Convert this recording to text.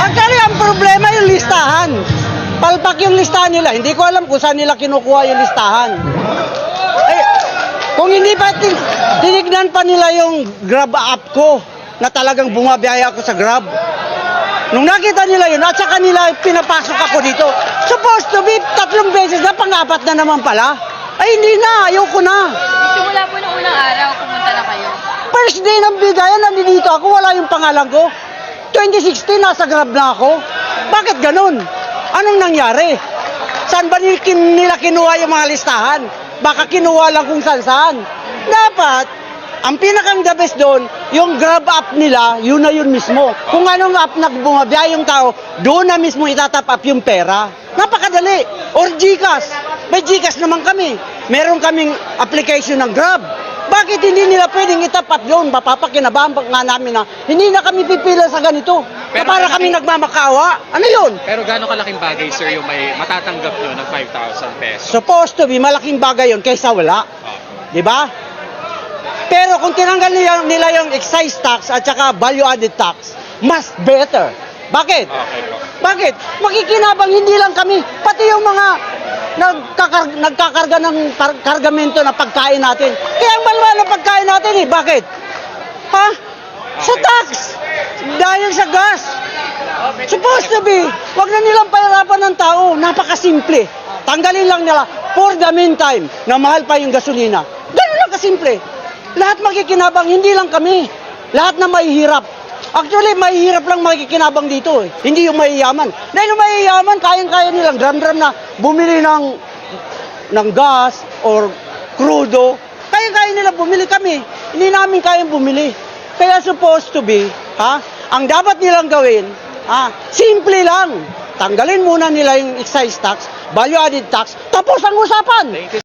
Actually, ang problema yung listahan. Palpak yung listahan nila. Hindi ko alam kung saan nila kinukuha yung listahan. Eh, kung hindi pa tinignan pa nila yung Grab app ko na talagang bumabiyaya ako sa Grab. Nung nakita nila yun, at saka nila pinapasok ako dito. Supposed to be 3 beses na, pang-4 na naman pala. Ay hindi na, ayoko na. Simula po ng unang araw, pumunta na kayo. First day ng bigayan, nandito ako, wala yung pangalan ko. 2016, nasa Grab na ako. Bakit ganun? Anong nangyari? Saan ba nila kinuha yung mga listahan? Baka kinuha lang kung saan-saan. Dapat, ang pinakang the best doon, yung Grab app nila, yun na yun mismo. Kung anong app na bumabiyay yung tao, doon na mismo itatap up yung pera. Napakadali. Or GCash. May GCash naman kami. Meron kaming application ng Grab. Bakit hindi nila pwedeng itap up doon? Mapapakinabahan nga namin na hindi na kami pipila sa ganito. Pero Para kami nagmamakawa. Ano yun? Pero gaano kalaking bagay, sir, yung may matatanggap nyo ng 5,000 pesos? Supposed to be malaking bagay yun kaysa wala. Oh. Di ba? Pero kung tinanggal nila yung excise tax at saka value added tax, mas better. Bakit? Okay po. Bakit? Makikinabang hindi lang kami, pati yung mga nagkakarga ng kargamento na pagkain natin. Kaya ang malwal ng pagkain natin eh. Bakit? Ha? Sa tax. Dahil sa gas. Supposed to be. Huwag na nilang pahirapan ng tao. Napakasimple. Tanggalin lang nila for the meantime na mahal pa yung gasolina. Ganun lang kasimple. Lahat makikinabang, hindi lang kami. Lahat na mahihirap. Actually, mahihirap lang makikinabang dito eh. Hindi yung mahiyaman. Dahil yung mahiyaman, kayang-kaya nilang dram-dram na bumili ng gas or crudo. Kaya-kaya nila bumili kami. Hindi namin kayang bumili. Kaya supposed to be, ang dapat nilang gawin, simple lang. Tanggalin muna nila yung excise tax, value added tax, tapos ang usapan. Thank you,